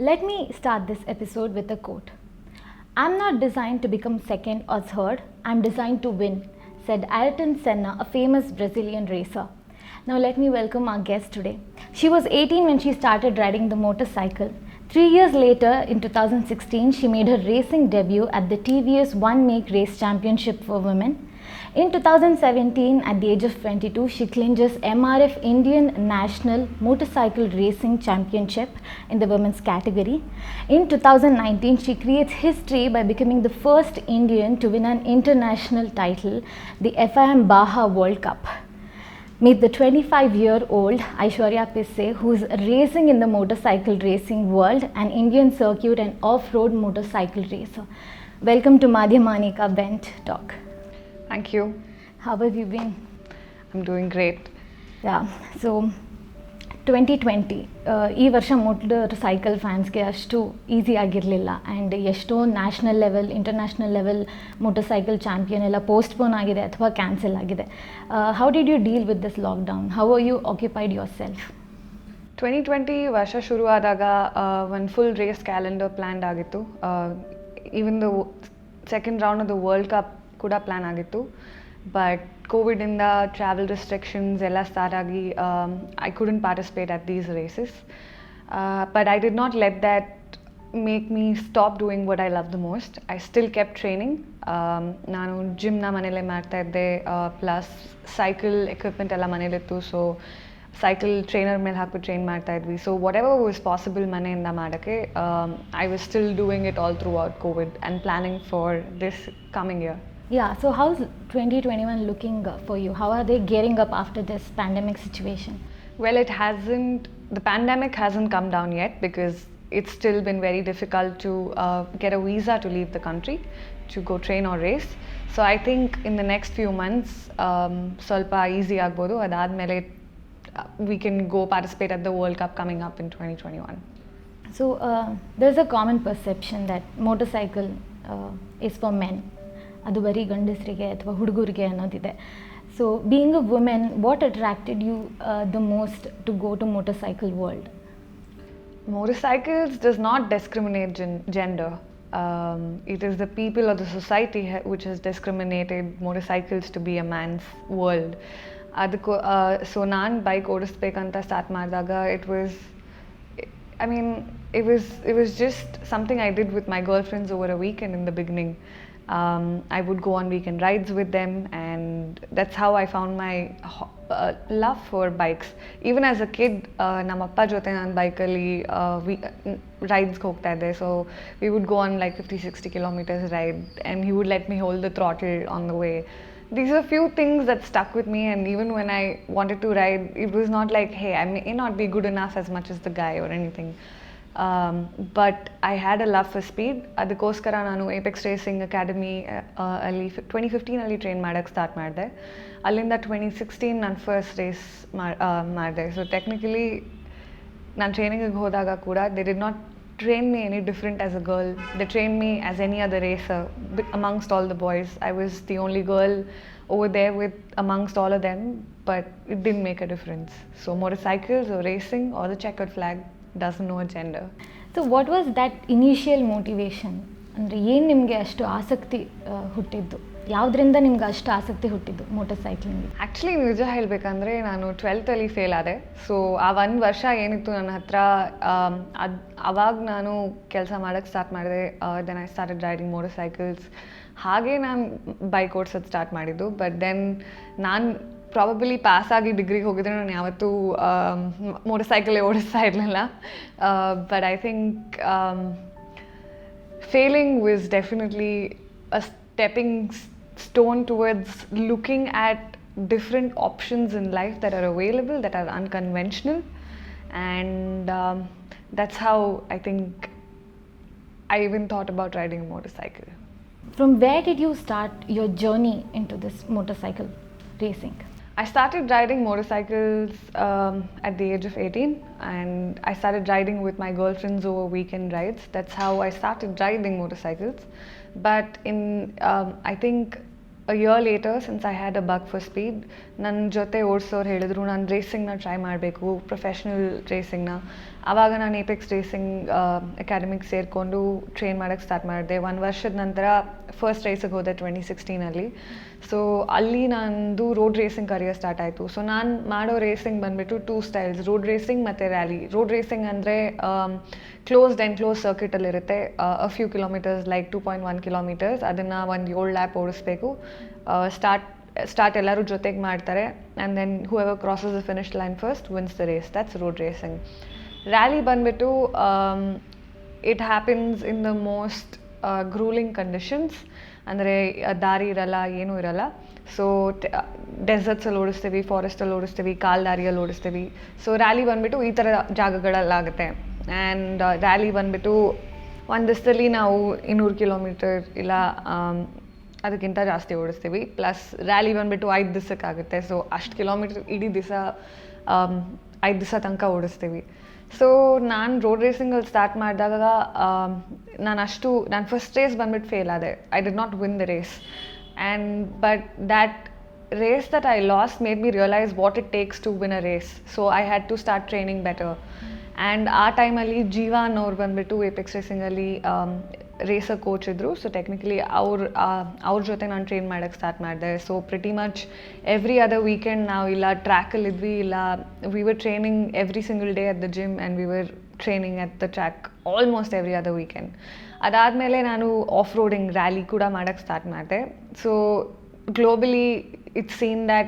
Let me start this episode with a quote. "I'm not designed to become second or third, I'm designed to win," said Ayrton Senna, a famous Brazilian racer. Now let me welcome our guest today. She was 18 when she started riding the motorcycle. 3 years later, in 2016, she made her racing debut at the TVS One-Make Race Championship for Women. In 2017, at the age of 22, she clinches MRF Indian National Motorcycle Racing Championship in the women's category. In 2019, she creates history by becoming the first Indian to win an international title, the FIM Baja World Cup. Meet the 25-year-old Aishwarya Pissay, who is racing in the motorcycle racing world, an Indian circuit and off-road motorcycle racer. Welcome to Maadhyama Aneka Bent Talk. Thank you. How have you been? I'm doing great. Yeah, so 2020 ಈ ವರ್ಷ motorcycle ಫ್ಯಾನ್ಸ್ಗೆ ಅಷ್ಟು easy ಆಗಿರಲಿಲ್ಲ and ಎಷ್ಟೋ national level international level motorcycle champion ಎಲ್ಲ postpone ಆಗಿದೆ ಅಥವಾ cancel ಆಗಿದೆ. How did you deal with this lockdown? How are you occupied yourself? 2020 ವರ್ಷ ಶುರು ಆದಾಗ ಒಂದು ಫುಲ್ ರೇಸ್ ಕ್ಯಾಲೆಂಡರ್ ಪ್ಲ್ಯಾನ್ಡ್ ಆಗಿತ್ತು. Even the second round of the world cup ಕೂಡ ಪ್ಲ್ಯಾನ್ ಆಗಿತ್ತು. ಬಟ್ ಕೋವಿಡಿಂದ ಟ್ರಾವೆಲ್ ರೆಸ್ಟ್ರಿಕ್ಷನ್ಸ್ ಎಲ್ಲ ಸ್ಟಾರ್ಟ್ ಆಗಿ I couldn't participate at these races. But I did not let that make me stop doing what I love the most. I still kept training. ನಾನು ಜಿಮ್ನ ಮನೇಲೇ ಮಾಡ್ತಾಯಿದ್ದೆ, plus cycle equipment ಎಲ್ಲ ಮನೇಲಿತ್ತು. So cycle trainer ಮೇಲೆ ಹಾಕ್ಬಿಟ್ಟು train ಮಾಡ್ತಾಯಿದ್ವಿ. So what ever was possible ಮನೆಯಿಂದ ಮಾಡೋಕ್ಕೆ I was still doing it all through out Covid and planning for this coming year. Yeah, so how's 2021 looking for you? How are they gearing up after this pandemic situation? Well, the pandemic hasn't come down yet because it's still been very difficult to get a visa to leave the country to go train or race. So I think in the next few months, ಸ್ವಲ್ಪ easy ಆಗ್ಬೋದು. ಅದಾದಮೇಲೆ we can go participate at the World Cup coming up in 2021. So there's a common perception that motorcycle is for men. ಅದು ಬರೀ ಗಂಡಸರಿಗೆ ಅಥವಾ ಹುಡುಗರಿಗೆ ಅನ್ನೋದಿದೆ. So being a women, what attracted you the most to go to motorcycle world? Motorcycles does not discriminate gender. It is the people or the society which has discriminated motorcycles to be a man's world. ಅದಕ್ಕೂ so ನಾನು bike ಓಡಿಸ್ಬೇಕಂತ start ಮಾಡಿದಾಗ it was just something I did with my girlfriends over a weekend in the beginning. I would go on weekend rides with them, and that's how I found my love for bikes. Even as a kid, ನಮ್ಮ ಅಪ್ಪ ಜೊತೆ ನಾನು ಬೈಕಲ್ಲಿ ರೈಡ್ಸ್ಗೆ ಹೋಗ್ತಾ ಇದ್ದೆ. So we would go on like 50-60 kilometers ride, and he would let me hold the throttle on the way. These are few things that stuck with me, and even when I wanted to ride, it was not like, hey, I may not be good enough as much as the guy or anything. But I had a love for speed. ಅದಕ್ಕೋಸ್ಕರ ನಾನು apex racing academy ಅಲ್ಲಿ 2015 train ಮಾಡೋಕ್ಕೆ start ಮಾಡಿದೆ. ಅಲ್ಲಿಂದ 2016 ನಾನು first race ಮಾಡಿದೆ. So technically ನಾನು ಟ್ರೈನಿಂಗಿಗೆ ಹೋದಾಗ ಕೂಡ they did not train me any different as a girl. They trained me as any other racer amongst all the boys. I was the only girl over there with amongst all of them, but it didn't make a difference. So motorcycles or racing or the checkered flag doesn't know a gender. So what was that initial motivation? ಅಂದರೆ ಏನು ನಿಮಗೆ ಅಷ್ಟು ಆಸಕ್ತಿ ಹುಟ್ಟಿದ್ದು? ಯಾವುದರಿಂದ ನಿಮ್ಗೆ ಅಷ್ಟು ಆಸಕ್ತಿ ಹುಟ್ಟಿದ್ದು ಮೋಟರ್ಸೈಕ್ಲಿಂಗ್? ಆ್ಯಕ್ಚುಲಿ ನಿಜ ಹೇಳಬೇಕಂದ್ರೆ ನಾನು 12th ಫೇಲ್ ಆದೆ. ಸೊ ಆ ಒಂದು ವರ್ಷ ಏನಿತ್ತು ನನ್ನ ಹತ್ರ, ಅವಾಗ ನಾನು ಕೆಲಸ ಮಾಡೋಕ್ಕೆ ಸ್ಟಾರ್ಟ್ ಮಾಡಿದೆ. Then I started riding motorcycles. ಹಾಗೆ ನಾನು ಬೈಕ್ ಓಡಿಸೋದು ಸ್ಟಾರ್ಟ್ ಮಾಡಿದ್ದು. ಬಟ್ ದೆನ್ ನಾನು ಪ್ರಾಬಬಲಿ ಪಾಸಾಗಿ ಡಿಗ್ರಿಗೆ ಹೋಗಿದ್ರೆ ನಾನು ಯಾವತ್ತೂ ಮೋಟರ್ಸೈಕಲೇ ಓಡಿಸ್ತಾ ಇರಲಿಲ್ಲ. But I think failing was definitely a stepping stone towards looking at different options in life that are available, that are unconventional, and that's how I think I even thought about riding a motorcycle. From where did you start your journey into this motorcycle racing? I started riding motorcycles at the age of 18, and I started riding with my girlfriends over weekend rides. That's how I started riding motorcycles. But I think a year later, since I had a bug for speed, ನನ್ನ ಜೊತೆ ಓಡಿಸೋರು ಹೇಳಿದ್ರು ನಾನು ರೇಸಿಂಗ್ನ try ಮಾಡಬೇಕು, professional ರೇಸಿಂಗ್ನ. ಆವಾಗ ನಾನು apex racing ಅಕಾಡೆಮಿಗೆ ಸೇರಿಕೊಂಡು train ಮಾಡೋಕ್ಕೆ start ಮಾಡಿದೆ. 1 ವರ್ಷದ ನಂತರ ಫಸ್ಟ್ ರೇಸಿಗೆ ಹೋದೆ 2016 ಸೊ ಅಲ್ಲಿ ನಂದು ರೋಡ್ ರೇಸಿಂಗ್ ಕರಿಯರ್ ಸ್ಟಾರ್ಟ್ ಆಯಿತು. ಸೊ ನಾನು ಮಾಡೋ ರೇಸಿಂಗ್ ಬಂದುಬಿಟ್ಟು 2 ಸ್ಟೈಲ್ಸ್, ರೋಡ್ ರೇಸಿಂಗ್ ಮತ್ತು ರ್ಯಾಲಿ. ರೋಡ್ ರೇಸಿಂಗ್ ಅಂದರೆ ಕ್ಲೋಸ್ಡ್ ಸರ್ಕಿಟಲ್ಲಿರುತ್ತೆ, a few kilometres like 2.1 kilometres. ಅದನ್ನು ಒಂದು 7 ಲ್ಯಾಪ್ ಓಡಿಸ್ಬೇಕು. ಸ್ಟಾರ್ಟ್ ಎಲ್ಲರೂ ಜೊತೆಗೆ ಮಾಡ್ತಾರೆ, and then whoever crosses the finish line first wins the race. That's road racing. Rally ಬಂದುಬಿಟ್ಟು it happens in the most gruelling conditions. ಅಂದರೆ ದಾರಿ ಇರಲ್ಲ, ಏನೂ ಇರಲ್ಲ. ಸೊ ಡೆಸರ್ಟ್ಸಲ್ಲಿ ಓಡಿಸ್ತೀವಿ, ಫಾರೆಸ್ಟಲ್ಲಿ ಓಡಿಸ್ತೀವಿ, ಕಾಲು ದಾರಿಯಲ್ಲಿ ಓಡಿಸ್ತೀವಿ. ಸೊ ರ್ಯಾಲಿ ಬಂದುಬಿಟ್ಟು ಈ ಥರ ಜಾಗಗಳಲ್ಲಾಗುತ್ತೆ. ಆ್ಯಂಡ್ ರ್ಯಾಲಿ ಬಂದುಬಿಟ್ಟು ಒಂದು ದಿವಸದಲ್ಲಿ ನಾವು 200 ಕಿಲೋಮೀಟರ್ ಇಲ್ಲ ಅದಕ್ಕಿಂತ ಜಾಸ್ತಿ ಓಡಿಸ್ತೀವಿ. ಪ್ಲಸ್ ರ್ಯಾಲಿ ಬಂದುಬಿಟ್ಟು 5 ದಿವಸಕ್ಕಾಗುತ್ತೆ. ಸೊ ಅಷ್ಟು ಕಿಲೋಮೀಟರ್ ಇಡೀ ದಿವಸ 5 ದಿವಸ ತನಕ ಓಡಿಸ್ತೀವಿ. ಸೊ ನಾನು ರೋಡ್ ರೇಸಿಂಗಲ್ಲಿ ಸ್ಟಾರ್ಟ್ ಮಾಡಿದಾಗ ನಾನು ಫಸ್ಟ್ ರೇಸ್ ಬಂದುಬಿಟ್ಟು ಫೇಲ್ ಆದೆ. I did not win the race, but that race that I lost made me realize what it takes to win a race. So I had to start training better. And ಆ ಟೈಮಲ್ಲಿ ಜೀವಾ ಅನ್ನೋರು ಬಂದುಬಿಟ್ಟು apex ರೇಸಿಂಗಲ್ಲಿ racer coach ಇದ್ದರು. So technically ಅವ್ರ ಜೊತೆ ನಾನು train ಮಾಡೋಕ್ಕೆ ಸ್ಟಾರ್ಟ್ ಮಾಡಿದೆ. So pretty much every other weekend ನಾವು ಇಲ್ಲ ಟ್ರ್ಯಾಕಲ್ಲಿದ್ವಿ, ಇಲ್ಲ we were training every single day at the gym and we were training at the track almost every other weekend. ಅದಾದಮೇಲೆ ನಾನು ಆಫ್ ರೋಡಿಂಗ್ ರ್ಯಾಲಿ ಕೂಡ ಮಾಡೋಕ್ಕೆ start ಮಾಡಿದೆ. So globally it's seen that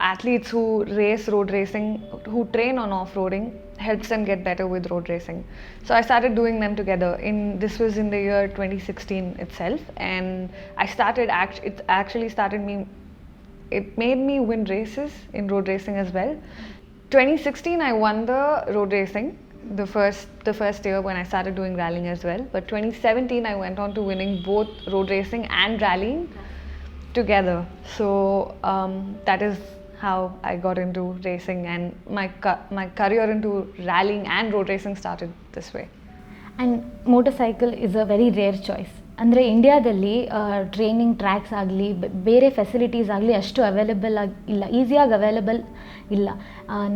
athletes who race road racing, who train on off-roading, helps them get better with road racing. So I started doing them together. This was in the year 2016 itself, and it actually started me. It made me win races in road racing as well. 2016 I won the road racing, the first year when I started doing rallying as well. But 2017 I went on to winning both road racing and rallying together. So that is how I got into racing, and my career into rallying and road racing started this way. And motorcycle is a very rare choice. ಅಂದರೆ ಇಂಡಿಯಾದಲ್ಲಿ training tax ಆಗಲಿ ಬೇರೆ facilities ಆಗಲಿ ಅಷ್ಟು available ಇಲ್ಲ, ಈಸಿಯಾಗಿ available ಇಲ್ಲ.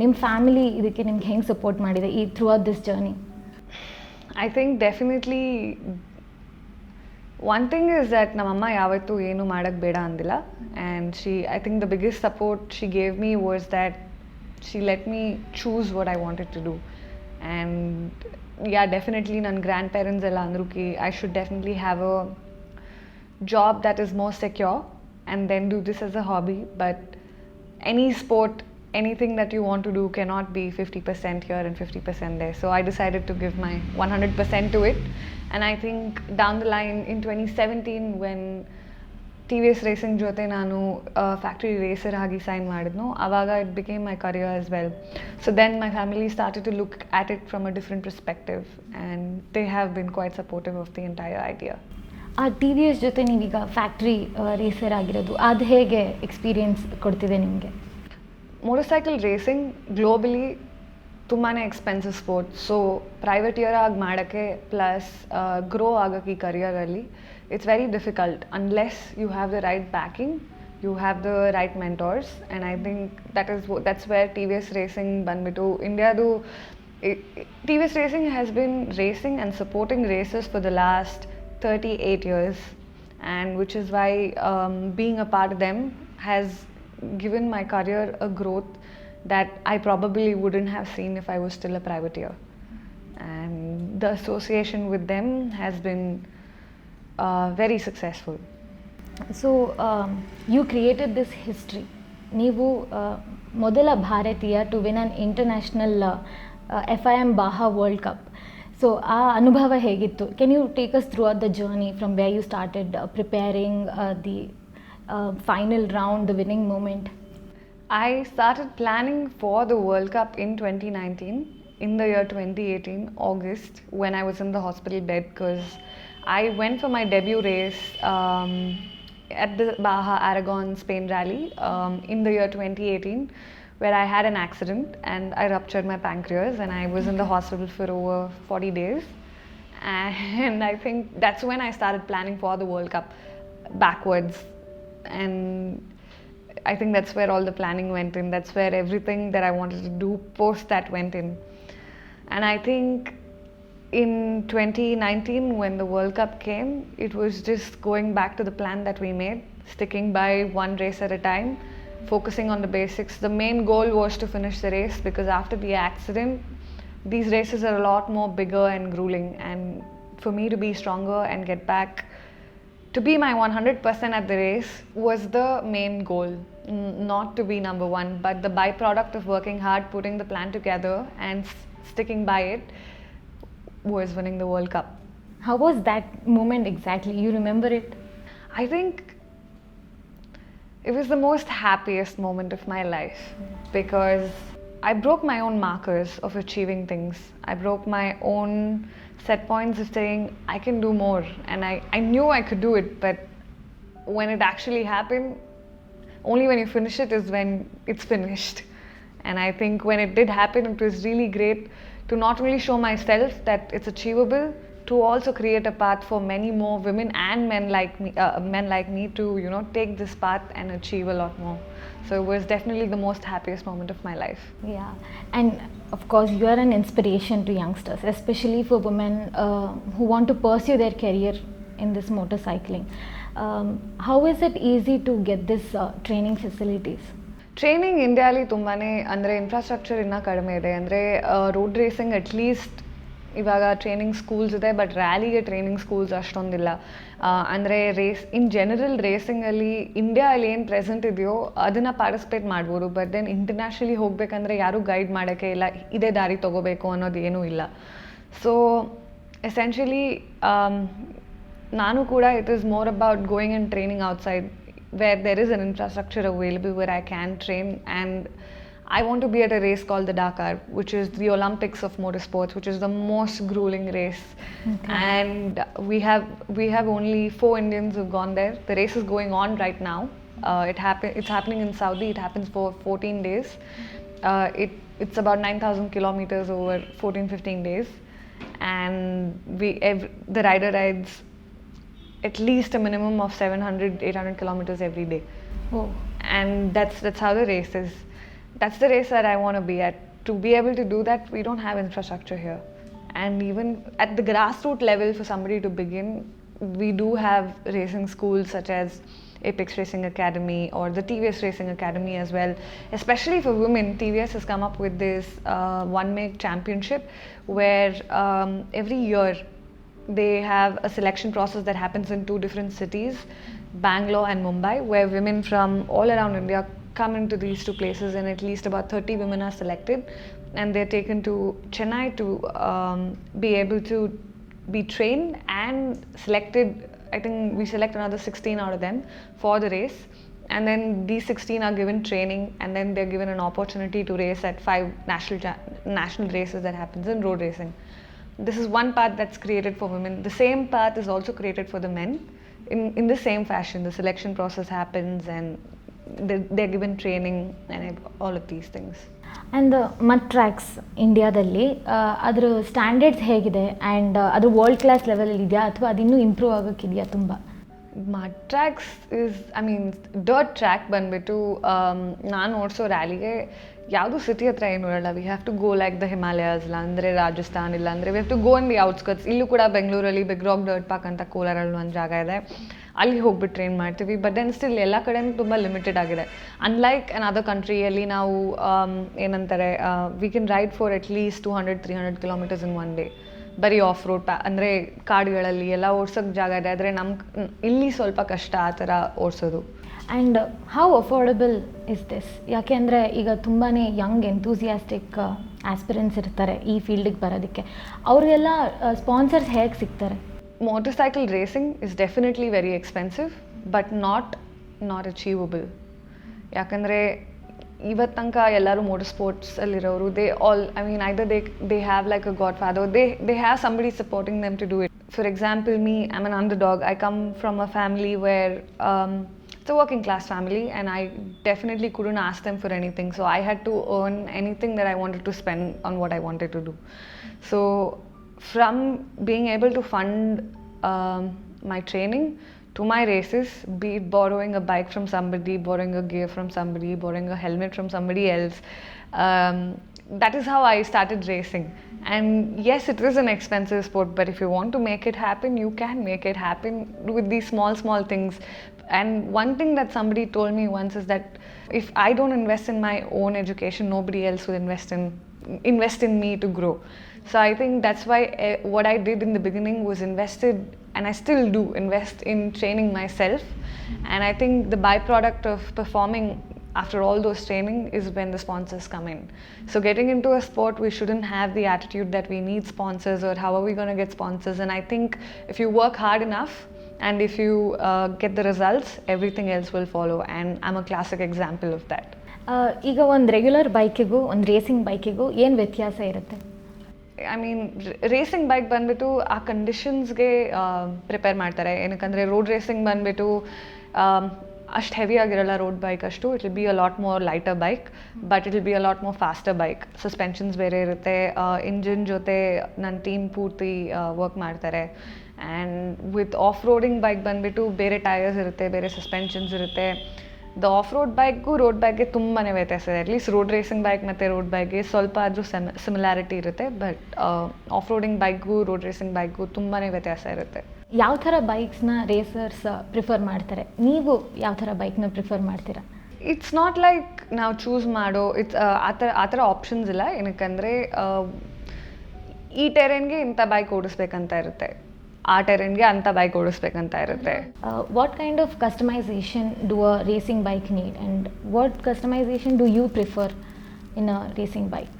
ನಿಮ್ಮ ಫ್ಯಾಮಿಲಿ ಇದಕ್ಕೆ ನಿಮ್ಗೆ ಹೆಂಗೆ ಸಪೋರ್ಟ್ ಮಾಡಿದೆ ಈ through out this journey? I think definitely one thing is that namamma yavattu ಏನು ಮಾಡಕ್ಕೆ ಬೇಡ ಅಂದಿಲ್ಲ. And I think the biggest support she gave me was that she let me choose what I wanted to do. And yeah, definitely ನನ್ನ grandparents ಎಲ್ಲ ಅಂದ್ರು ki I should definitely have a job that is more secure and then do this as a hobby. But any sport, anything that you want to do cannot be 50% here and 50% there. So I decided to give my 100% to it. And I think down the line in 2017 when TVS Racing ಜೊತೆ ನಾನು factory racer ಆಗಿ sign ಮಾಡಿದ್ನೋ ಆವಾಗ it became my career as well. So then my family started to look at it from a different perspective, and they have been quite supportive of the entire idea. ಆ T V S ಜೊತೆ ನೀವೀಗ factory racer ಆಗಿರೋದು ಅದು ಹೇಗೆ experience ಕೊಡ್ತಿದೆ ನಿಮಗೆ? Motorcycle racing globally ತುಂಬಾ expensive sport. So privateer ಆಗಿ ಮಾಡೋಕ್ಕೆ ಪ್ಲಸ್ ಗ್ರೋ ಆಗೋಕ್ಕೆ ಈ ಕರಿಯರಲ್ಲಿ it's very difficult unless you have the right backing, you have the right mentors. And I think that's where T V S racing ಬಂದುಬಿಟ್ಟು ಇಂಡಿಯಾದು TVS Racing has been racing and supporting races for the last 38 years, and which is why being a part of them has given my career a growth that I probably wouldn't have seen if I was still a privateer. And the association with them has been very successful. So you created this history. ನೀವು ಮೊದಲ ಭಾರತೀಯ to win an international FIM Baja World Cup. ಸೊ ಆ ಅನುಭವ ಹೇಗಿತ್ತು? Can you take us throughout the journey from where you started preparing the final round, the winning moment? I started planning for the World Cup in 2019, in the year 2018, August, when I was in the hospital bed, because I went for my debut race at the Baja Aragon Spain rally in the year 2018, where I had an accident and I ruptured my pancreas and I was in the hospital for over 40 days. And I think that's when I started planning for the World Cup backwards. And I think that's where all the planning went in. That's where everything that I wanted to do post that went in. And I think in 2019 when the World Cup came, it was just going back to the plan that we made, sticking by one race at a time, focusing on the basics. The main goal was to finish the race because after the accident, these races are a lot more bigger and grueling, and for me to be stronger and get back to be my 100% at the race was the main goal. Not to be number one, but the byproduct of working hard, putting the plan together and sticking by it was winning the World Cup. How was that moment exactly? You remember it? I think it was the most happiest moment of my life because I broke my own markers of achieving things. I broke my own set points of saying I can do more, and I knew I could do it, but when it actually happened, only when you finish it is when it's finished. And I think when it did happen, it was really great to not only show myself that it's achievable, to also create a path for many more women and men like me to take this path and achieve a lot more. So it was definitely the most happiest moment of my life. Yeah, and of course you are an inspiration to youngsters, especially for women who want to pursue their career in this motorcycling. How is it easy to get this training facilities? Training ಇಂಡಿಯಾಲಿ ತುಂಬಾ ಅಂದರೆ infrastructure ಇನ್ನೂ ಕಡಿಮೆ ಇದೆ. ಅಂದರೆ road racing at least ಇವಾಗ training schools ಇದೆ, but ರ್ಯಾಲಿಗೆ ಟ್ರೈನಿಂಗ್ ಸ್ಕೂಲ್ಸ್ ಅಷ್ಟೊಂದಿಲ್ಲ. ಅಂದರೆ ಇನ್ ಜನರಲ್ ರೇಸಿಂಗಲ್ಲಿ ಇಂಡಿಯಾದಲ್ಲಿ ಏನು ಪ್ರೆಸೆಂಟ್ ಇದೆಯೋ ಅದನ್ನು ಪಾರ್ಟಿಸಿಪೇಟ್ ಮಾಡ್ಬೋದು, ಬಟ್ ದೆನ್ ಇಂಟರ್ನ್ಯಾಷನಲಿ ಹೋಗಬೇಕಂದ್ರೆ ಯಾರೂ ಗೈಡ್ ಮಾಡೋಕ್ಕೆ ಇಲ್ಲ, ಇದೇ ದಾರಿ ತೊಗೋಬೇಕು ಅನ್ನೋದು ಏನೂ ಇಲ್ಲ. ಸೊ ಎಸೆನ್ಷಿಯಲಿ ನಾನು ಕೂಡ it is more about going and training outside where there is an infrastructure available where I can train. And I want to be at a race called the Dakar, which is the Olympics of motorsports, which is the most grueling race. Okay. And we have only 4 Indians who've gone there. The race is going on right now. It's happening in Saudi. It happens for 14 days. It's about 9,000 kilometers over 14-15 days, and the rider rides at least a minimum of 700-800 kilometers every day. Oh. And that's how the race is. That's the race that I want to be at. To be able to do that, we don't have infrastructure here. And even at the grassroots level, for somebody to begin, we do have racing schools such as Apex Racing Academy or the TVS Racing Academy as well. Especially for women, TVS has come up with this One-Make Championship where every year they have a selection process that happens in 2 different cities, Bangalore and Mumbai, where women from all around India come into these 2 places, and at least about 30 women are selected, and they're taken to Chennai to be able to be trained and selected. I think we select another 16 out of them for the race, and then these 16 are given training, and then they're given an opportunity to race at 5 national races that happens in road racing. This is one path that's created for women. The same path is also created for the men in the same fashion. The selection process happens, and they're given training and all of these things. And the mud tracks ಇಂಡಿಯಾದಲ್ಲಿ ಅದರ standards ಹೇಗಿದೆ, and ಅದು world class ಲೆವೆಲಲ್ಲಿ ಇದೆಯಾ ಅಥವಾ ಅದಿನ್ನೂ improve ಆಗೋಕ್ಕಿದೆಯಾ ತುಂಬ? Mud tracks is, dirt track ಬಂದ್ಬಿಟ್ಟು ನಾನು ಓಡಿಸೋ ರ್ಯಾಲಿಗೆ ಯಾವುದು ಸಿಟಿ ಹತ್ರ ಏನು ಇರಲ್ಲ. We have to go like the Himalayas, ಇಲ್ಲ ಅಂದರೆ ರಾಜಸ್ಥಾನ್, ಇಲ್ಲ ಅಂದರೆ we have to go in the outskirts. ಇಲ್ಲೂ ಕೂಡ ಬೆಂಗಳೂರಲ್ಲಿ ಬಿಗ್ ರಾಕ್ ಡರ್ಟ್ ಪಾರ್ಕ್ ಅಂತ ಕೋಲಾರಲ್ಲಿ ಒಂದು ಜಾಗ ಇದೆ, ಅಲ್ಲಿ ಹೋಗ್ಬಿಟ್ಟು ಟ್ರೈನ್ ಮಾಡ್ತೀವಿ. ಬಟ್ ದೆನ್ ಸ್ಟಿಲ್ ಎಲ್ಲ ಕಡೆನೂ ತುಂಬ ಲಿಮಿಟೆಡ್ ಆಗಿದೆ. ಅನ್ಲೈಕ್ ಅನ್ ಅದರ್ ಕಂಟ್ರಿಯಲ್ಲಿ ನಾವು ಏನಂತಾರೆ we can ride for at least 200-300 kilometres in 1 day. ಬರೀ ಆಫ್ ರೋಡ್ ಅಂದರೆ ಕಾಡುಗಳಲ್ಲಿ ಎಲ್ಲ ಓಡ್ಸೋಕ್ಕೆ ಜಾಗ ಇದೆ, ಆದರೆ ಇಲ್ಲಿ ಸ್ವಲ್ಪ ಕಷ್ಟ ಆ ಥರ ಓಡಿಸೋದು. And how affordable is this? ಯಾಕೆಂದರೆ ಈಗ ತುಂಬಾ ಯಂಗ್ ಎಂಥೂಸಿಯಾಸ್ಟಿಕ್ ಆಸ್ಪಿರೆಂಟ್ಸ್ ಇರ್ತಾರೆ ಈ ಫೀಲ್ಡಿಗೆ ಬರೋದಕ್ಕೆ, ಅವ್ರಿಗೆಲ್ಲ ಸ್ಪಾನ್ಸರ್ಸ್ ಹೇಗೆ ಸಿಗ್ತಾರೆ? Motorcycle racing is definitely very expensive, but not achievable. ಯಾಕಂದರೆ ಇವತ್ತು ತನಕ ಎಲ್ಲರೂ motor ಸ್ಪೋರ್ಟ್ಸಲ್ಲಿರೋರು either they have like a godfather, they have somebody supporting them to do it. For example, me, I'm an underdog. I come from a family where it's a working class family, and I definitely couldn't ask them for anything, so I had to earn anything that I wanted to spend on what I wanted to do. So from being able to fund my training to my races, be it borrowing a bike from somebody, borrowing a gear from somebody, borrowing a helmet from somebody else, that is how I started racing. And yes, it is an expensive sport, but if you want to make it happen, you can make it happen with these small things. And one thing that somebody told me once is that if I don't invest in my own education, nobody else will invest in me to grow. So I think that's why what I did in the beginning was invested, and I still do invest in training myself. And I think the byproduct of performing after all those training is when the sponsors come in. So getting into a sport, we shouldn't have the attitude that we need sponsors or how are we going to get sponsors. And I think if you work hard enough and if you get the results, everything else will follow. And I'm a classic example of that. ಈಗ ಒಂದು regular ಬೈಕಿಗೂ ಒಂದು racing ಬೈಕಿಗೂ ಏನು ವ್ಯತ್ಯಾಸ ಇರುತ್ತೆ? I mean racing bike ಬಂದ್ಬಿಟ್ಟು ಆ ಕಂಡೀಷನ್ಸ್ಗೆ prepare ಮಾಡ್ತಾರೆ. ಏನಕ್ಕಂದರೆ road racing ಬಂದ್ಬಿಟ್ಟು ಅಷ್ಟು ಹೆವಿ ಆಗಿರಲ್ಲ ರೋಡ್ ಬೈಕ್ ಅಷ್ಟು. It will be a lot more lighter bike, but it will be a lot more faster bike. Suspensions ಬೇರೆ ಇರುತ್ತೆ, ಇಂಜಿನ್ ಜೊತೆ ನನ್ನ ಟೀಮ್ ಪೂರ್ತಿ ವರ್ಕ್ ಮಾಡ್ತಾರೆ. And with off roading bike ಬಂದುಬಿಟ್ಟು ಬೇರೆ ಟೈರ್ಸ್ ಇರುತ್ತೆ, ಬೇರೆ ಸಸ್ಪೆನ್ಷನ್ಸ್ ಇರುತ್ತೆ. ದ ಆಫ್ ರೋಡ್ ಬೈಕ್ಗೂ ರೋಡ್ ಬೈಕ್ಗೆ ತುಂಬಾ ವ್ಯತ್ಯಾಸ ಇದೆ. ಅಟ್ಲೀಸ್ಟ್ ರೋಡ್ ರೇಸಿಂಗ್ ಬೈಕ್ ಮತ್ತು ರೋಡ್ ಬೈಕ್ಗೆ ಸ್ವಲ್ಪ ಆದರೂ ಸಿಮಿಲಾರಿಟಿ ಇರುತ್ತೆ, but off roading ಬೈಕ್ಗೂ road racing ಬೈಕ್ಗೂ ತುಂಬಾ ವ್ಯತ್ಯಾಸ ಇರುತ್ತೆ. ಯಾವ ಥರ ಬೈಕ್ಸ್ನ ರೇಸರ್ಸ್ ಪ್ರಿಫರ್ ಮಾಡ್ತಾರೆ? ನೀವು ಯಾವ ಥರ ಬೈಕ್ನ ಪ್ರಿಫರ್ ಮಾಡ್ತೀರಾ? ಇಟ್ಸ್ ನಾಟ್ ಲೈಕ್ ನಾವು ಚೂಸ್ ಮಾಡೋ ಆ ಥರ ಆಪ್ಷನ್ಸ್ ಇಲ್ಲ. ಏನಕ್ಕಂದರೆ ಈ ಟೆರೇನ್ಗೆ ಇಂಥ ಬೈಕ್ ಓಡಿಸ್ಬೇಕಂತ ಇರುತ್ತೆ, ಆ ಟೆರೇನ್ಗೆ ಅಂಥ ಬೈಕ್ ಓಡಿಸ್ಬೇಕಂತ ಇರುತ್ತೆ. What kind of customisation do a racing bike need and what customisation do you prefer in a racing bike?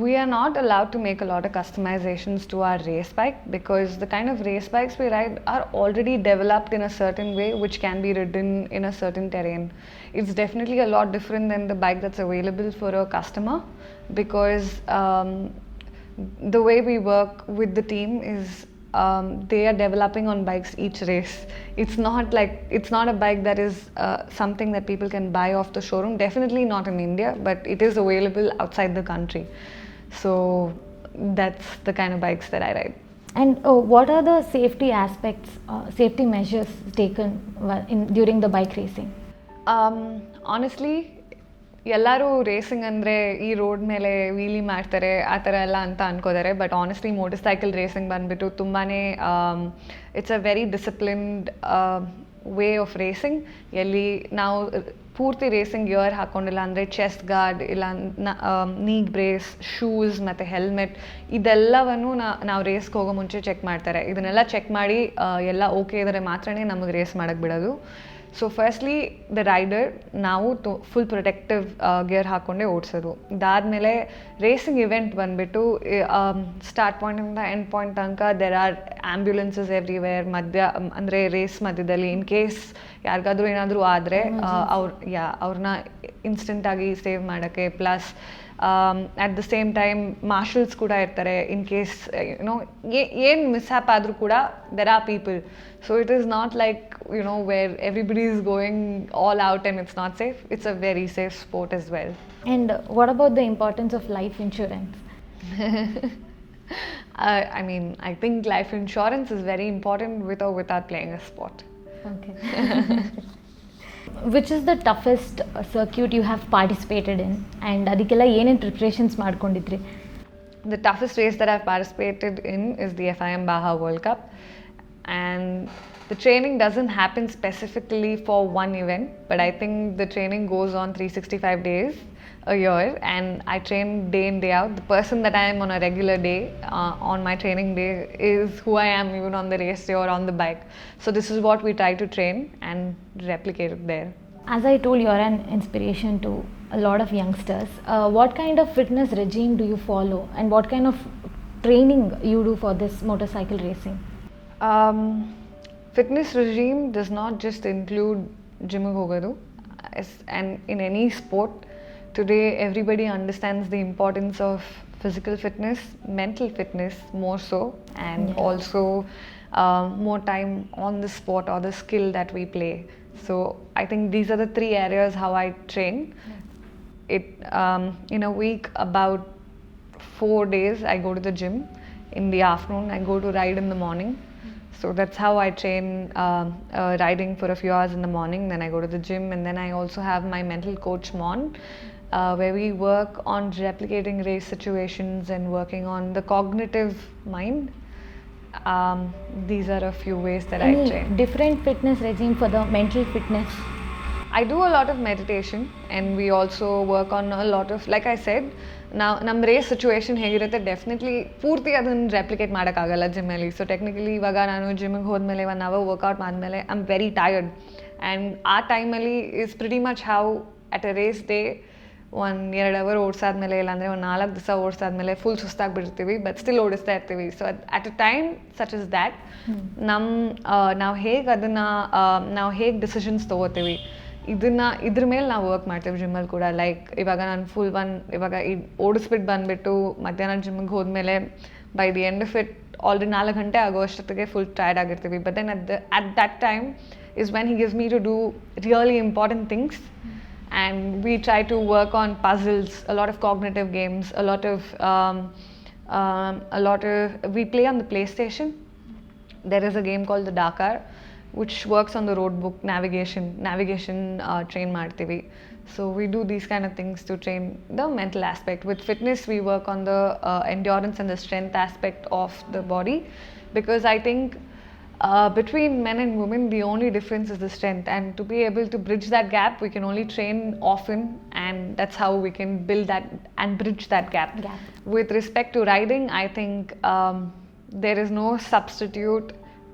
We are not allowed to make a lot of customizations to our race bike because the kind of race bikes we ride are already developed in a certain way which can be ridden in a certain terrain. It's definitely a lot different than the bike that's available for a customer because the way we work with the team is they are developing on bikes each race. It's not a bike that is something that people can buy off the showroom. Definitely not in India, but it is available outside the country. So that's the kind of bikes that I ride. And what are the safety aspects, safety measures taken during the bike racing? Honestly, ಎಲ್ಲರೂ racing ಅಂದರೆ ಈ road ಮೇಲೆ ವೀಲಿ ಮಾಡ್ತಾರೆ ಆ ಥರ ಎಲ್ಲ ಅಂತ ಅನ್ಕೋತಾರೆ. But honestly motorcycle racing ಬಂದುಬಿಟ್ಟು ತುಂಬಾ it's a very disciplined way of racing. ಎಲ್ಲಿ ನಾವು ಪೂರ್ತಿ ರೇಸಿಂಗ್ ಗಿಯರ್ ಹಾಕ್ಕೊಂಡಿಲ್ಲ ಅಂದರೆ ಚೆಸ್ಟ್ ಗಾರ್ಡ್ ಇಲ್ಲ ನೀ ಬ್ರೇಸ್, ಶೂಸ್ ಮತ್ತು ಹೆಲ್ಮೆಟ್ ಇದೆಲ್ಲವನ್ನು ನಾವು ರೇಸ್ಗೆ ಹೋಗೋ ಮುಂಚೆ ಚೆಕ್ ಮಾಡ್ತಾರೆ. ಇದನ್ನೆಲ್ಲ ಚೆಕ್ ಮಾಡಿ ಎಲ್ಲ ಓಕೆ ಇದ್ದರೆ ಮಾತ್ರ ನಮಗೆ ರೇಸ್ ಮಾಡೋಕ್ಕೆ ಬಿಡೋದು. ಸೊ ಫಸ್ಟ್ಲಿ ದ ರೈಡರ್ ನಾವು ಫುಲ್ ಪ್ರೊಟೆಕ್ಟಿವ್ ಗೇರ್ ಹಾಕ್ಕೊಂಡೇ ಓಡಿಸೋದು. ಇದಾದಮೇಲೆ ರೇಸಿಂಗ್ ಇವೆಂಟ್ ಬಂದುಬಿಟ್ಟು ಸ್ಟಾರ್ಟ್ ಪಾಯಿಂಟಿಂದ ಎಂಡ್ ಪಾಯಿಂಟ್ ತನಕ ದೆರ್ ಆರ್ ಆ್ಯಂಬ್ಯುಲೆನ್ಸಸ್ ಎವ್ರಿವೇರ್. ಅಂದರೆ ರೇಸ್ ಮಧ್ಯದಲ್ಲಿ ಇನ್ ಕೇಸ್ ಯಾರಿಗಾದ್ರೂ ಏನಾದರೂ ಆದರೆ ಅವ್ರನ್ನ ಇನ್ಸ್ಟೆಂಟಾಗಿ ಸೇವ್ ಮಾಡೋಕ್ಕೆ, plus at the same time marshals ಕೂಡ ಇರ್ತಾರೆ. ಇನ್ ಕೇಸ್ ಏನು ಮಿಸ್ಹ್ಯಾಪ್ ಆದರೂ ಕೂಡ there are people. So it is not like where everybody is going all out and it's not safe. It's a very safe sport as well. And what about the importance of life insurance? I mean, I think life insurance is very important with or without playing a sport. Okay. Which is the toughest circuit you have participated in and ಅದಕ್ಕೆಲ್ಲ ಏನೇನು preparations ಮಾಡ್ಕೊಂಡಿದ್ರಿ? The toughest race that I've participated in is the FIM Baja World Cup, and the training doesn't happen specifically for one event, but I think the training goes on 365 days a year, and I train day in, day out. The person that I am on a regular day, on my training day, is who I am even on the race day or on the bike. So this is what we try to train and replicate it there. As I told you, are an inspiration to a lot of youngsters. What kind of fitness regime do you follow, and what kind of training you do for this motorcycle racing? Fitness regime does not just include gym hogadu, and in any sport today everybody understands the importance of physical fitness, mental fitness more so, and also more time on the sport or the skill that we play. So I think these are the three areas how I train. It in a week about 4 days I go to the gym. In the afternoon I go to ride in the morning. So that's how I train riding for a few hours in the morning. Then I go to the gym, and then I also have my mental coach Mon. where we work on replicating race situations and working on the cognitive mind. These are a few ways that I Any train. different fitness regime for the mental fitness? I do a lot of meditation, and we also work on a lot of, like I said, now ನಮ್ಮ race situation ಹೇಗಿರುತ್ತೆ definitely ಪೂರ್ತಿ ಅದನ್ನು replicate ಮಾಡೋಕ್ಕಾಗಲ್ಲ ಜಿಮ್ಮಲ್ಲಿ. So technically ಇವಾಗ ನಾನು ಜಿಮ್ಮಿಗೆ ಹೋದ್ಮೇಲೆ 1 hour workout ಆದಮೇಲೆ I am very tired, and ಆ ಟೈಮಲ್ಲಿ is pretty much how at a race day 1-2 hour ಓಡಿಸಾದ್ಮೇಲೆ ಇಲ್ಲಾಂದರೆ 4 ದಿವಸ ಓಡಿಸಾದ್ಮೇಲೆ ಫುಲ್ ಸುಸ್ತಾಗಿಬಿಡ್ತೀವಿ, ಬಟ್ ಸ್ಟಿಲ್ ಓಡಿಸ್ತಾ ಇರ್ತೀವಿ. So at a time such is that ನಾವು ಹೇಗೆ ಡಿಸಿಷನ್ಸ್ ತೊಗೋತೀವಿ ಇದ್ರ ಮೇಲೆ ನಾವು ವರ್ಕ್ ಮಾಡ್ತೀವಿ ಜಿಮ್ಮಲ್ಲಿ ಕೂಡ. ಲೈಕ್ ಇವಾಗ ನಾನು ಇವಾಗ ಓಡಿಸ್ಬಿಟ್ಟು ಬಂದುಬಿಟ್ಟು ಮಧ್ಯಾಹ್ನ ಜಿಮ್ಮಿಗೆ ಹೋದ್ಮೇಲೆ by the end of it already 4 ಗಂಟೆ ಆಗೋ ಅಷ್ಟೊತ್ತಿಗೆ ಫುಲ್ ಟಯರ್ಡ್ ಆಗಿರ್ತೀವಿ. But then at that time is when he gives me to do really important things, and we try to work on puzzles, a lot of cognitive games, we play on the PlayStation. There is a game called the Dakar which works on the road book navigation train ಮಾಡ್ತೀವಿ. So we do these kind of things to train the mental aspect. With fitness we work on the endurance and the strength aspect of the body, because I think between men and women the only difference is the strength, and to be able to bridge that gap we can only train often, and that's how we can build that and bridge that gap. With respect to riding, I think there is no substitute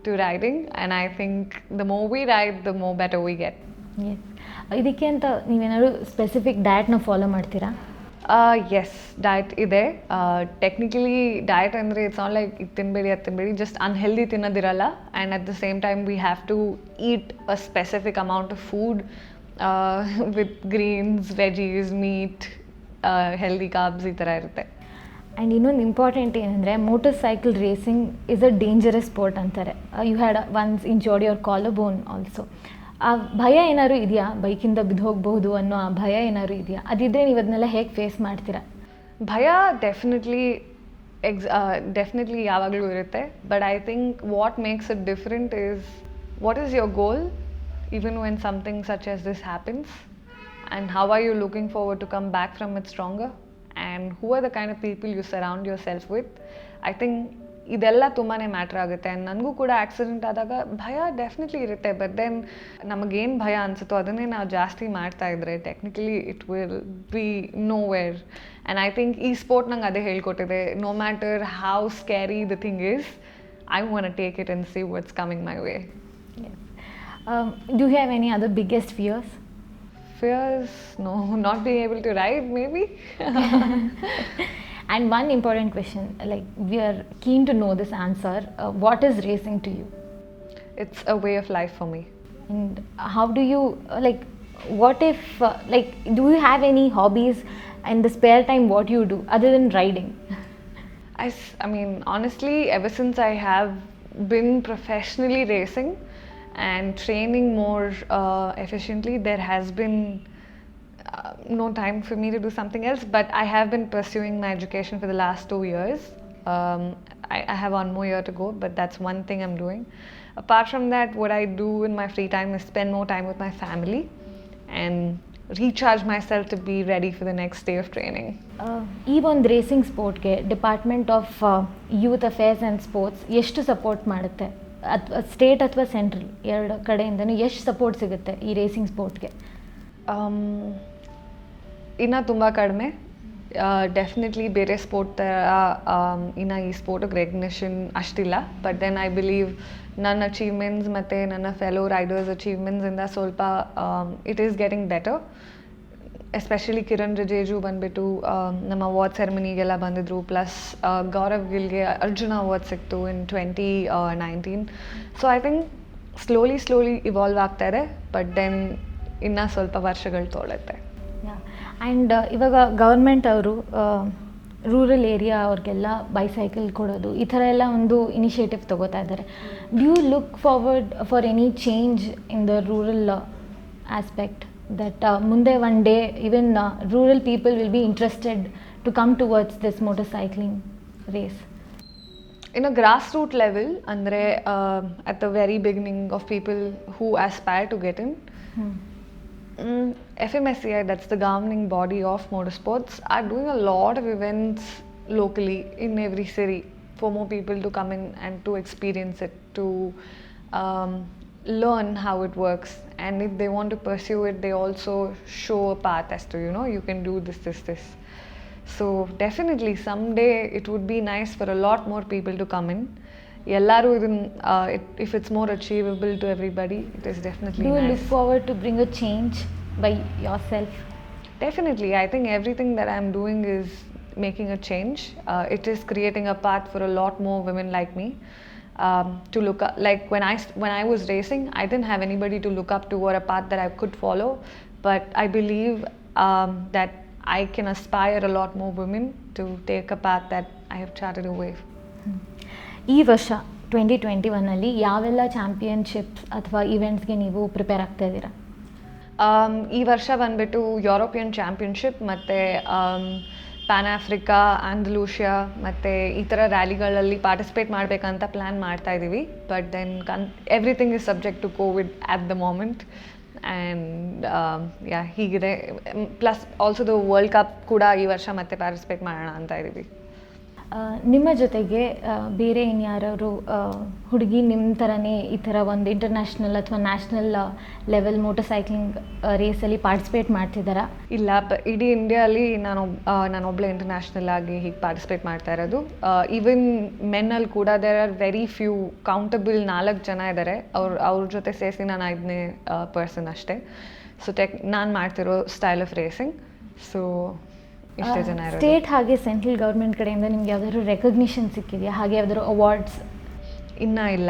to riding, and I think the more we ride the more better we get. Yes. ಇದಕ್ಕೆ ಅಂತ ನೀವೇನಾದ್ರು specific ಡಯಟ್ನ follow ಮಾಡ್ತೀರಾ? Yes, diet ಇದೆ. Technically diet ಅಂದರೆ it's not like ಇದು ತಿನ್ನಬೇಡಿ ಅದು ತಿನ್ನಬೇಡಿ, ಜಸ್ಟ್ ಅನ್ಹೆಲ್ದಿ ತಿನ್ನೋದಿರಲ್ಲ. And at the same time we have to eat a specific amount of food with greens, veggies, meat, healthy carbs ಈ ಥರ ಇರುತ್ತೆ. ಆ್ಯಂಡ್ ಇನ್ನೊಂದು ಇಂಪಾರ್ಟೆಂಟ್ ಏನಂದರೆ motorcycle racing is a dangerous sport ಅಂತಾರೆ. You had once injured your collar bone also. ಆ ಭಯ ಏನಾದ್ರು ಇದೆಯಾ, ಬೈಕಿಂದ ಬಿದ್ದು ಹೋಗ್ಬಹುದು ಅನ್ನೋ ಆ ಭಯ ಏನಾದ್ರು ಇದೆಯಾ? ಅದಿದ್ದರೆ ನೀವು ಅದನ್ನೆಲ್ಲ ಹೇಗೆ ಫೇಸ್ ಮಾಡ್ತೀರಾ? ಭಯ ಡೆಫಿನೆಟ್ಲಿ ಯಾವಾಗಲೂ ಇರುತ್ತೆ. But I think what makes it different is what is your goal even when something such as this happens, and how are you looking forward to come back from it stronger, and who are the kind of people you surround yourself with. I think ಇದೆಲ್ಲ ತುಂಬಾ matter ಆಗುತ್ತೆ. And ನನಗೂ ಕೂಡ accident ಆದಾಗ ಭಯ definitely ಇರುತ್ತೆ, but then ನಮಗೇನು ಭಯ ಅನಿಸುತ್ತೋ ಅದನ್ನೇ ನಾವು ಜಾಸ್ತಿ ಮಾಡ್ತಾ ಇದ್ರೆ technically it will be nowhere. And I think ಈ ಸ್ಪೋರ್ಟ್ ನಂಗೆ ಅದೇ ಹೇಳ್ಕೊಟ್ಟಿದೆ, no matter how scary the thing is, I want to take it and see what's coming my way. Do you have any other biggest fears? Fears? No, not being able to ride, maybe. And one important question, like we are keen to know this answer. What is racing to you? It's a way of life for me. And how do you, like, what if, like, do you have any hobbies and the spare time what you do other than riding? I mean, honestly, ever since I have been professionally racing and training more efficiently, there has been no time for me to do something else, but I have been pursuing my education for the last 2 years. I have 1 more year to go, but that's one thing I'm doing. Apart from that, what I do in my free time is spend more time with my family and recharge myself to be ready for the next day of training. ಈ ಒಂದು racing ಸ್ಪೋರ್ಟ್ಗೆ department of youth affairs and sports ಎಷ್ಟು support ಮಾಡುತ್ತೆ? ಅಥವಾ state ಅಥವಾ central ಎರಡು ಕಡೆಯಿಂದನೂ ಎಷ್ಟು ಸಪೋರ್ಟ್ ಸಿಗುತ್ತೆ ಈ ರೇಸಿಂಗ್ ಸ್ಪೋರ್ಟ್ಗೆ? ಇನ್ನೂ ತುಂಬ ಕಡಿಮೆ. ಡೆಫಿನೆಟ್ಲಿ ಬೇರೆ ಸ್ಪೋರ್ಟ್ ಥರ ಇನ್ನು ಈ ಸ್ಪೋರ್ಟಿಗೆ recognition ಅಷ್ಟಿಲ್ಲ. But then I believe ನನ್ನ ಅಚೀವ್ಮೆಂಟ್ಸ್ ಮತ್ತು ನನ್ನ ಫೆಲೋ ರೈಡರ್ಸ್ ಅಚೀವ್ಮೆಂಟ್ಸಿಂದ ಸ್ವಲ್ಪ it is getting better. Especially Kiran Rijiju ಬಂದುಬಿಟ್ಟು ನಮ್ಮ ಅವಾರ್ಡ್ ಸೆರೆಮನಿಗೆಲ್ಲ ಬಂದಿದ್ರು. ಪ್ಲಸ್ ಗೌರವ್ ಗಿಲ್ಗೆ ಅರ್ಜುನ ಅವಾರ್ಡ್ ಸಿಕ್ತು ಇನ್ 2019. So I think slowly evolve ಆಗ್ತಾಯಿದೆ, ಬಟ್ ದೆನ್ ಇನ್ನೂ ಸ್ವಲ್ಪ ವರ್ಷಗಳು ತೊಗೊಳುತ್ತೆ. ಆ್ಯಂಡ್ ಇವಾಗ ಗೌರ್ಮೆಂಟ್ ಅವರು ರೂರಲ್ ಏರಿಯಾ ಅವ್ರಿಗೆಲ್ಲ ಬೈಸೈಕಲ್ ಕೊಡೋದು ಈ ಥರ ಎಲ್ಲ ಒಂದು ಇನಿಷಿಯೇಟಿವ್ ತೊಗೋತಾ ಇದ್ದಾರೆ. Do you look forward for any change in the rural aspect that ಮುಂದೆ one day even rural people will be interested to come towards this motorcycling race? In a grassroots level, andre at the very beginning of people who aspire to get in, FMSCI, that's the governing body of motorsports, are doing a lot of events locally in every city for more people to come in and to experience it, to um, learn how it works. And if they want to pursue it, they also show a path as to, you can do this. So definitely someday it would be nice for a lot more people to come in. Ellaru if it's more achievable to everybody, it is definitely Do you nice. look forward to bring a change by yourself? Definitely, I think everything that I'm doing is making a change. It is creating a path for a lot more women like me to look up. Like when I was racing, I didn't have anybody to look up to or a path that I could follow. But I believe that I can aspire a lot more women to take a path that I have charted away. ಈ ವರ್ಷ 2021 ಯಾವೆಲ್ಲ championships ಅಥವಾ ಈವೆಂಟ್ಸ್ಗೆ ನೀವು prepare ಆಗ್ತಾ ಇದ್ದೀರಾ? ಈ ವರ್ಷ ಬಂದ್ಬಿಟ್ಟು ಯುರೋಪಿಯನ್ ಚಾಂಪಿಯನ್ಶಿಪ್ ಮತ್ತು ಪ್ಯಾನ್ ಆಫ್ರಿಕಾ, ಆಂಡಲೂಷಿಯಾ ಮತ್ತು ಈ ಥರ ರ್ಯಾಲಿಗಳಲ್ಲಿ ಪಾರ್ಟಿಸಿಪೇಟ್ ಮಾಡಬೇಕಂತ ಪ್ಲ್ಯಾನ್ ಮಾಡ್ತಾ ಇದ್ದೀವಿ. But then everything is subject to Covid at the moment. And ಹೀಗಿದೆ. Plus also the world cup ಕೂಡ ಈ ವರ್ಷ ಮತ್ತೆ ಪಾರ್ಟಿಸಿಪೇಟ್ ಮಾಡೋಣ ಅಂತ ಇದ್ದೀವಿ. ನಿಮ್ಮ ಜೊತೆಗೆ ಬೇರೆ ಇನ್ಯಾರು ಹುಡುಗಿ ನಿಮ್ಮ ಥರನೇ ಈ ಥರ ಒಂದು ಇಂಟರ್ನ್ಯಾಷನಲ್ ಅಥವಾ ನ್ಯಾಷನಲ್ ಲೆವೆಲ್ ಮೋಟರ್-ಸೈಕ್ಲಿಂಗ್ ರೇಸಲ್ಲಿ ಪಾರ್ಟಿಸಿಪೇಟ್ ಮಾಡ್ತಿದ್ದಾರಾ? ಇಲ್ಲ, ಇಡೀ ಇಂಡಿಯಾಲಿ ನಾನೊಬ್ಬಳೆ ಇಂಟರ್ನ್ಯಾಷನಲ್ ಆಗಿ ಹೀಗೆ ಪಾರ್ಟಿಸಿಪೇಟ್ ಮಾಡ್ತಾ ಇರೋದು. ಈವನ್ ಮೆನ್ನಲ್ಲಿ ಕೂಡ there are very few, countable 4 ಜನ ಇದ್ದಾರೆ. ಅವ್ರ ಜೊತೆ ಸೇರಿಸಿ ನಾನು 5ನೇ ಪರ್ಸನ್ ಅಷ್ಟೇ. ಸೊ ನಾನು ಮಾಡ್ತಿರೋ ಸ್ಟೈಲ್ ಆಫ್ ರೇಸಿಂಗ್. ಸೊ ಇಷ್ಟೇ ಜನ ಇರೋದು. ಸ್ಟೇಟ್ ಹಾಗೆ ಸೆಂಟ್ರಲ್ ಗೌರ್ಮೆಂಟ್ ಕಡೆಯಿಂದ ನಿಮ್ಗೆ ಯಾವ್ದಾದ್ರು ರೆಕಗ್ನಿಷನ್ ಸಿಕ್ಕಿದೆಯಾ? ಹಾಗೆ ಯಾವ್ದಾದ್ರು ಅವಾರ್ಡ್ಸ್? ಇನ್ನೂ ಇಲ್ಲ.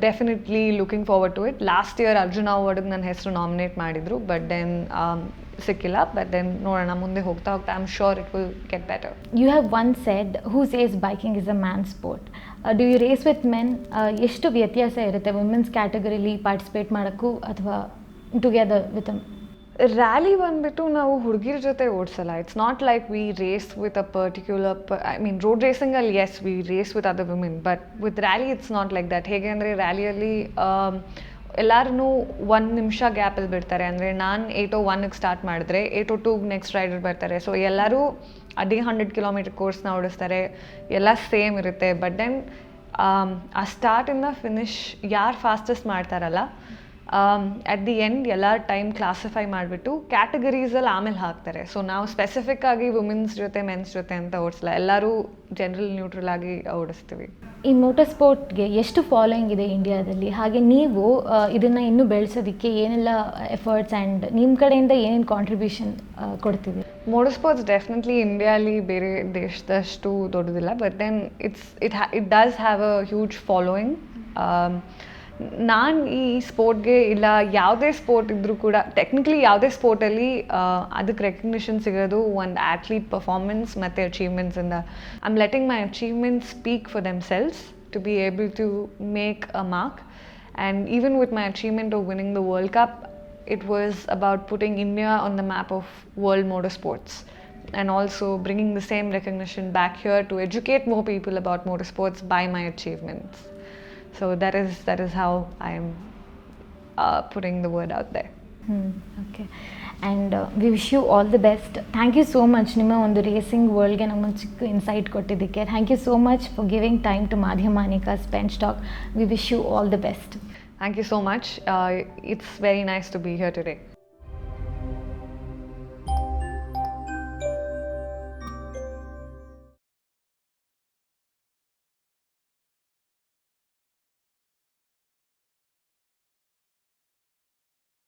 Definitely looking forward to it. Last year Arjuna ಅವಾರ್ಡ್ಗೆ ನನ್ನ ಹೆಸರು ನಾಮಿನೇಟ್ ಮಾಡಿದರು, ಬಟ್ ದೆನ್ ಸಿಕ್ಕಿಲ್ಲ. ಬಟ್ ದೆನ್ ನೋಡೋಣ, ಮುಂದೆ ಹೋಗ್ತಾ I am sure it will get better. You have one said who says biking is a man sport. Do you race with men? ಎಷ್ಟು ವ್ಯತ್ಯಾಸ ಇರುತ್ತೆ ವುಮೆನ್ಸ್ ಕ್ಯಾಟಗರಿಲಿ ಪಾರ್ಟಿಸಿಪೇಟ್ ಮಾಡೋಕ್ಕೂ ಅಥವಾ ಟುಗೆದರ್ ವಿತ್ ರ್ಯಾಲಿ ಬಂದುಬಿಟ್ಟು ನಾವು ಹುಡುಗಿರ ಜೊತೆ ಓಡಿಸಲ್ಲ. It's not like we race with a particular road ರೇಸಿಂಗಲ್ಲಿ as we race with other women, but with rally it's not like that. ಹೇಗೆ ಅಂದರೆ ರ್ಯಾಲಿಯಲ್ಲಿ ಎಲ್ಲರೂ 1 ನಿಮಿಷ ಗ್ಯಾಪಲ್ಲಿ ಬಿಡ್ತಾರೆ. ಅಂದರೆ ನಾನು 8:01ಗೆ ಸ್ಟಾರ್ಟ್ ಮಾಡಿದ್ರೆ 8:02ಗೆ ನೆಕ್ಸ್ಟ್ ರೈಡರ್ ಬರ್ತಾರೆ. ಸೊ ಎಲ್ಲರೂ ಅದೇ 100 ಕಿಲೋಮೀಟರ್ ಕೋರ್ಸ್ನ ಓಡಿಸ್ತಾರೆ. ಎಲ್ಲ ಸೇಮ್ ಇರುತ್ತೆ. ಬಟ್ ದೆನ್ ಆ ಸ್ಟಾರ್ಟಿಂದ ಫಿನಿಶ್ ಯಾರು ಫಾಸ್ಟೆಸ್ಟ್ ಮಾಡ್ತಾರಲ್ಲ, ಅಟ್ ದಿ ಎಂಡ್ ಎಲ್ಲ ಟೈಮ್ ಕ್ಲಾಸಿಫೈ ಮಾಡಿಬಿಟ್ಟು ಕ್ಯಾಟಗರೀಸಲ್ಲಿ ಆಮೇಲೆ ಹಾಕ್ತಾರೆ. ಸೊ ನಾವು ಸ್ಪೆಸಿಫಿಕ್ ಆಗಿ ವುಮೆನ್ಸ್ ಜೊತೆ ಮೆನ್ಸ್ ಜೊತೆ ಅಂತ ಓಡಿಸಲ್ಲ, ಎಲ್ಲರೂ ಜನರಲ್ ನ್ಯೂಟ್ರಲ್ ಆಗಿ ಓಡಿಸ್ತೀವಿ. ಈ ಮೋಟರ್ ಸ್ಪೋರ್ಟ್ಗೆ ಎಷ್ಟು ಫಾಲೋಯಿಂಗ್ ಇದೆ ಇಂಡಿಯಾದಲ್ಲಿ? ಹಾಗೆ ನೀವು ಇದನ್ನು ಇನ್ನೂ ಬೆಳೆಸೋದಕ್ಕೆ ಏನೆಲ್ಲ ಎಫರ್ಟ್ಸ್ ಆ್ಯಂಡ್ ನಿಮ್ಮ ಕಡೆಯಿಂದ ಏನೇನು ಕಾಂಟ್ರಿಬ್ಯೂಷನ್ ಕೊಡ್ತೀವಿ? ಮೋಟರ್ ಸ್ಪೋರ್ಟ್ಸ್ ಡೆಫಿನೆಟ್ಲಿ ಇಂಡಿಯಾಲಿ ಬೇರೆ ದೇಶದಷ್ಟು ದೊಡ್ಡದಿಲ್ಲ, but then it does have a huge following. ನಾನು ಈ ಸ್ಪೋರ್ಟ್ಗೆ ಇಲ್ಲ ಯಾವುದೇ ಸ್ಪೋರ್ಟ್ ಇದ್ದರೂ ಕೂಡ, ಟೆಕ್ನಿಕಲಿ ಯಾವುದೇ ಸ್ಪೋರ್ಟಲ್ಲಿ ಅದಕ್ಕೆ ರೆಕಗ್ನಿಷನ್ ಸಿಗೋದು ಒಂದು ಆ್ಯಥ್ಲೀಟ್ ಪರ್ಫಾರ್ಮೆನ್ಸ್ ಮತ್ತು ಅಚೀವ್ಮೆಂಟ್ಸಿಂದ. I am letting my achievements speak for themselves to be able to make a mark. And even with my achievement of winning the world cup, it was about putting India on the map of world motorsports and also bringing the same recognition back here to educate more people about motorsports by my achievements. So that is how I am putting the word out there. Okay. And we wish you all the best. Thank you so much ನಿಮ್ಮ ಒಂದು racing ವರ್ಲ್ಡ್ಗೆ ನಮಗೆ ಚಿಕ್ಕ insight ಕೊಟ್ಟಿದ್ದಕ್ಕೆ. Thank you so much for giving time to Maadhyama Aneka's Bench Talk. We wish you all the best. Thank you so much. It's very nice to be here today.